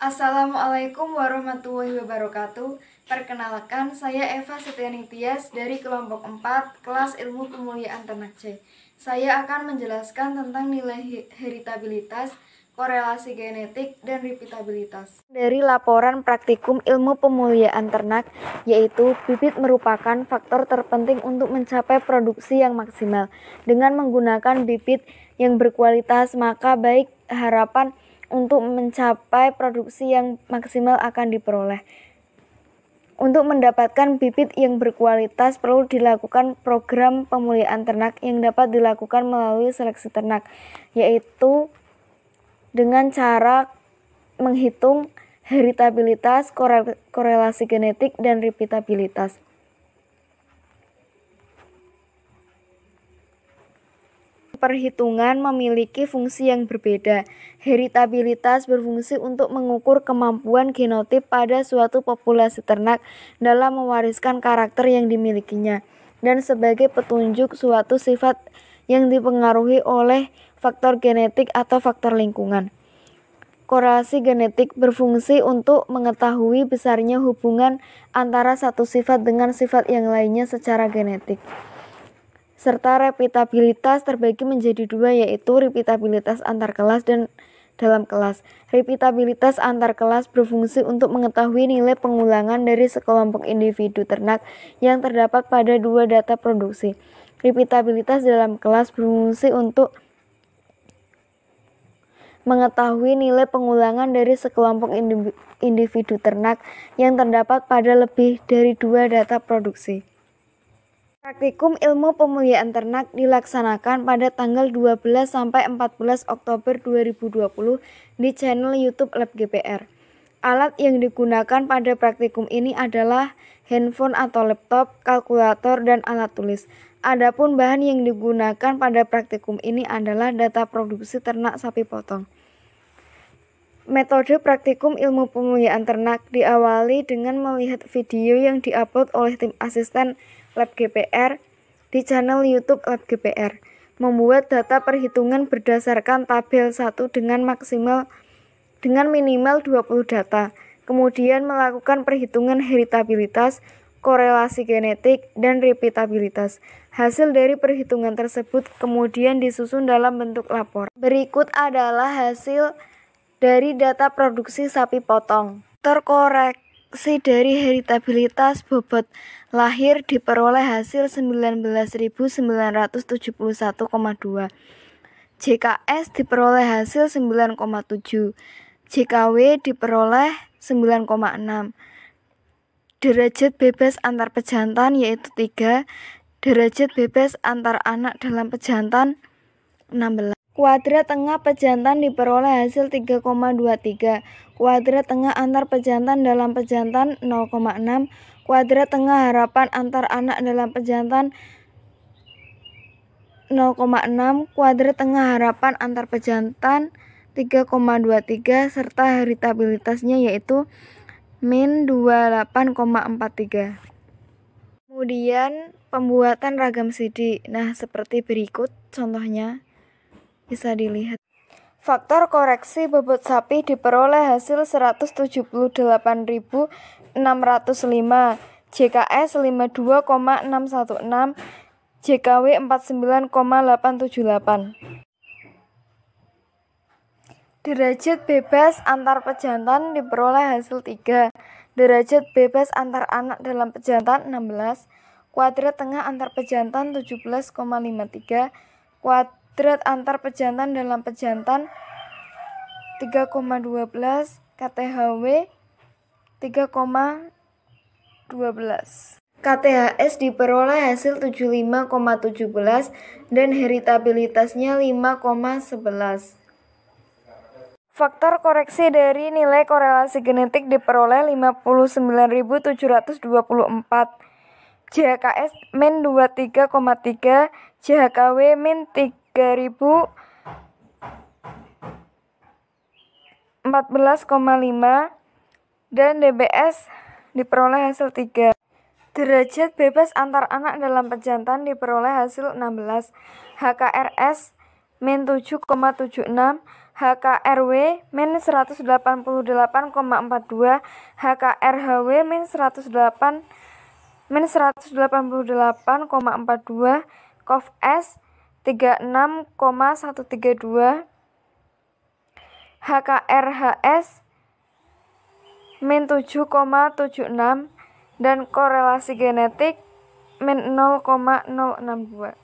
Assalamualaikum warahmatullahi wabarakatuh. Perkenalkan, saya Eva Setiani Tias dari kelompok 4 kelas ilmu pemuliaan ternak C. Saya akan menjelaskan tentang nilai heritabilitas, korelasi genetik, dan repeatabilitas. Dari laporan praktikum ilmu pemuliaan ternak, yaitu bibit merupakan faktor terpenting untuk mencapai produksi yang maksimal. Dengan menggunakan bibit yang berkualitas, maka baik harapan untuk mencapai produksi yang maksimal akan diperoleh. Untuk mendapatkan bibit yang berkualitas perlu dilakukan program pemuliaan ternak yang dapat dilakukan melalui seleksi ternak, yaitu dengan cara menghitung heritabilitas, korelasi genetik, dan repeatabilitas. Perhitungan memiliki fungsi yang berbeda. Heritabilitas berfungsi untuk mengukur kemampuan genotip pada suatu populasi ternak dalam mewariskan karakter yang dimilikinya, dan sebagai petunjuk suatu sifat yang dipengaruhi oleh faktor genetik atau faktor lingkungan. Korelasi genetik berfungsi untuk mengetahui besarnya hubungan antara satu sifat dengan sifat yang lainnya secara genetik. Serta repeatabilitas terbagi menjadi dua, yaitu repeatabilitas antar kelas dan dalam kelas. Repeatabilitas antar kelas berfungsi untuk mengetahui nilai pengulangan dari sekelompok individu ternak yang terdapat pada dua data produksi. Repeatabilitas dalam kelas berfungsi untuk mengetahui nilai pengulangan dari sekelompok individu ternak yang terdapat pada lebih dari dua data produksi. Praktikum ilmu pemuliaan ternak dilaksanakan pada tanggal 12 sampai 14 Oktober 2020 di channel YouTube Lab GPR. Alat yang digunakan pada praktikum ini adalah handphone atau laptop, kalkulator, dan alat tulis. Adapun bahan yang digunakan pada praktikum ini adalah data produksi ternak sapi potong. Metode praktikum ilmu pemuliaan ternak diawali dengan melihat video yang diupload oleh tim asisten Lab GPR di channel YouTube Lab GPR. Membuat data perhitungan berdasarkan tabel 1 dengan minimal 20 data. Kemudian melakukan perhitungan heritabilitas, korelasi genetik, dan repeatabilitas. Hasil dari perhitungan tersebut kemudian disusun dalam bentuk laporan. Berikut adalah hasil dari data produksi sapi potong. Terkoreksi dari heritabilitas bobot lahir diperoleh hasil 19.971,2. JKS diperoleh hasil 9,7. JKW diperoleh 9,6. Derajat bebas antar pejantan yaitu 3. Derajat bebas antar anak dalam pejantan 16. Kuadrat tengah pejantan diperoleh hasil 3,23. Kuadrat tengah antar pejantan dalam pejantan 0,6. Kuadrat tengah harapan antar anak dalam pejantan 0,6. Kuadrat tengah harapan antar pejantan 3,23 serta heritabilitasnya yaitu min 28,43. Kemudian pembuatan ragam CD. Nah, seperti berikut contohnya. Bisa dilihat. Faktor koreksi bobot sapi diperoleh hasil 178.605, JKS 52,616, JKW 49,878. Derajat bebas antar pejantan diperoleh hasil 3. Derajat bebas antar anak dalam pejantan 16. Kuadrat tengah antar pejantan 17,53. Kuadrat antar pejantan dalam pejantan 3,12. KTHW 3,12. KTHS diperoleh hasil 75,17 dan heritabilitasnya 5,11. Faktor koreksi dari nilai korelasi genetik diperoleh 59.724. JHKS min 23,3, JHKW min 3.014,5 dan DBS diperoleh hasil 3. Derajat bebas antar anak dalam pejantan diperoleh hasil 16. HKRS min 7,76, HKRW min 188,42, HKRHW min 188,42, COFS 36,132, HKRHS min 7,76, dan korelasi genetik min 0,062.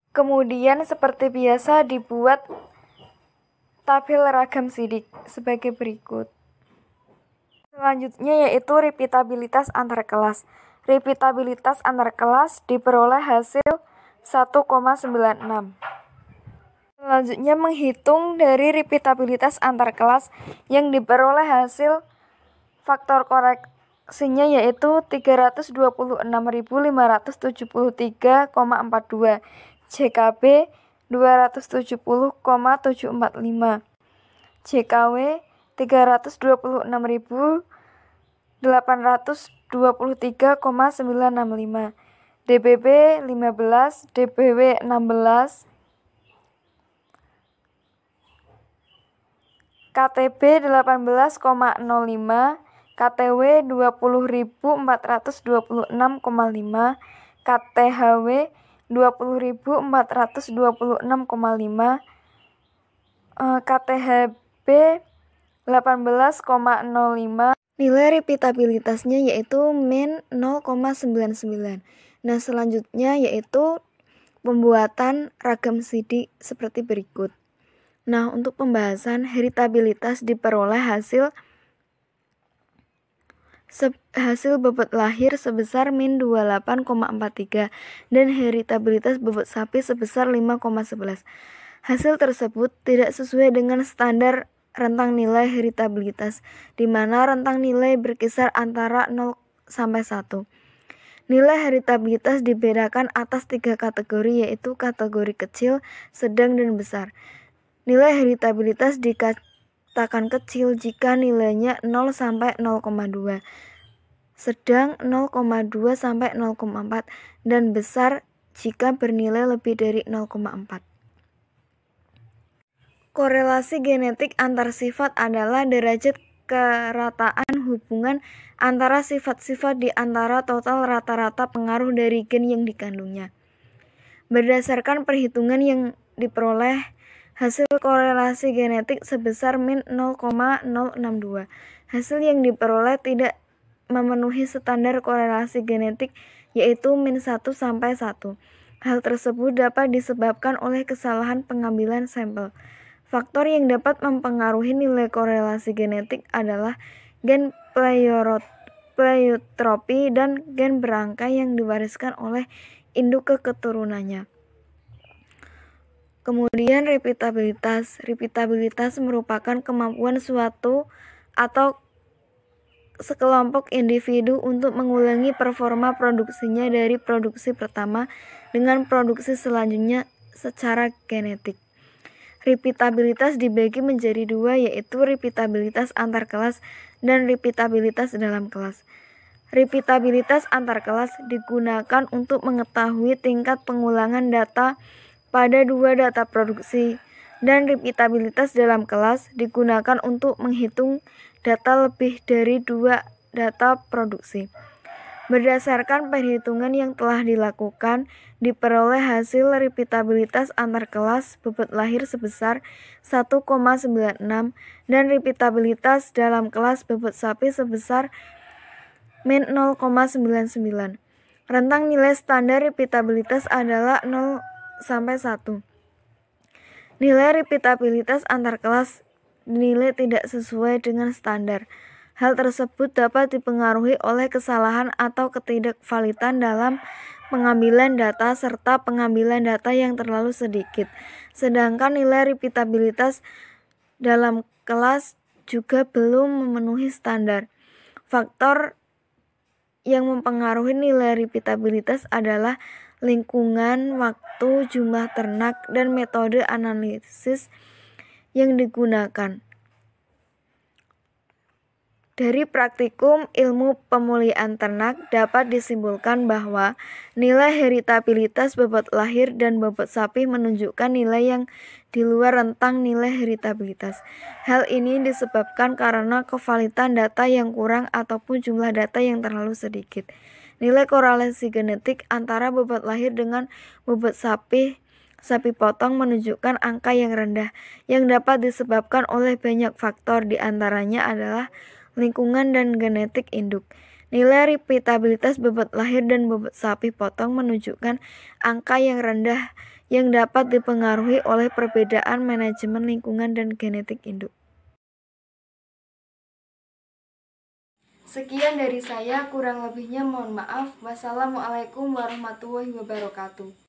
Kemudian seperti biasa dibuat tabel ragam sidik sebagai berikut. Selanjutnya yaitu repeatabilitas antar kelas. Repeatabilitas antar kelas diperoleh hasil 1,96. Selanjutnya menghitung dari repeatabilitas antar kelas yang diperoleh hasil faktor koreksinya yaitu 326.573,42, JKB 270,745, JKW 326.823,965, DBB 15, DBW 16, KTB 18,05, KTW 20.426,5, KTHW 20.426,5, KTHB 18,05. Nilai repeatabilitasnya yaitu min 0,99. Nah, selanjutnya yaitu pembuatan ragam sidik seperti berikut. Nah, untuk pembahasan heritabilitas diperoleh hasil bobot lahir sebesar min 28,43 dan heritabilitas bobot sapi sebesar 5,11. Hasil tersebut tidak sesuai dengan standar rentang nilai heritabilitas, di mana rentang nilai berkisar antara 0 sampai 1. Nilai heritabilitas dibedakan atas 3 kategori, yaitu kategori kecil, sedang, dan besar. Nilai heritabilitas dikatakan kecil jika nilainya 0 sampai 0,2, sedang 0,2 sampai 0,4, dan besar jika bernilai lebih dari 0,4. Korelasi genetik antar sifat adalah derajat kerataan hubungan antara sifat-sifat di antara total rata-rata pengaruh dari gen yang dikandungnya. Berdasarkan perhitungan yang diperoleh, hasil korelasi genetik sebesar min 0,062. Hasil yang diperoleh tidak memenuhi standar korelasi genetik yaitu min 1 sampai 1. Hal tersebut dapat disebabkan oleh kesalahan pengambilan sampel. Faktor yang dapat mempengaruhi nilai korelasi genetik adalah gen pleiotropi dan gen berangkai yang diwariskan oleh induk ke keturunannya. Kemudian repeatabilitas. Repeatabilitas merupakan kemampuan suatu atau sekelompok individu untuk mengulangi performa produksinya dari produksi pertama dengan produksi selanjutnya secara genetik. Repeatabilitas dibagi menjadi dua, yaitu repeatabilitas antar kelas dan repeatabilitas dalam kelas. Repeatabilitas antar kelas digunakan untuk mengetahui tingkat pengulangan data pada dua data produksi, dan repeatabilitas dalam kelas digunakan untuk menghitung data lebih dari dua data produksi. Berdasarkan perhitungan yang telah dilakukan, diperoleh hasil repeatabilitas antar kelas bobot lahir sebesar 1,96 dan repeatabilitas dalam kelas bobot sapi sebesar min 0,99. Rentang nilai standar repeatabilitas adalah 0 sampai 1. Nilai repeatabilitas antar kelas dinilai tidak sesuai dengan standar. Hal tersebut dapat dipengaruhi oleh kesalahan atau ketidakvalidan dalam pengambilan data serta pengambilan data yang terlalu sedikit. Sedangkan nilai repeatabilitas dalam kelas juga belum memenuhi standar. Faktor yang mempengaruhi nilai repeatabilitas adalah lingkungan, waktu, jumlah ternak, dan metode analisis yang digunakan. Dari praktikum ilmu pemulihan ternak dapat disimpulkan bahwa nilai heritabilitas bobot lahir dan bobot sapi menunjukkan nilai yang di luar rentang nilai heritabilitas. Hal ini disebabkan karena kevalitan data yang kurang ataupun jumlah data yang terlalu sedikit. Nilai korelasi genetik antara bobot lahir dengan bobot sapi potong menunjukkan angka yang rendah, yang dapat disebabkan oleh banyak faktor, diantaranya adalah lingkungan dan genetik induk. Nilai repeatabilitas bobot lahir dan bobot sapi potong menunjukkan angka yang rendah yang dapat dipengaruhi oleh perbedaan manajemen lingkungan dan genetik induk. Sekian dari saya, kurang lebihnya mohon maaf. Wassalamualaikum warahmatullahi wabarakatuh.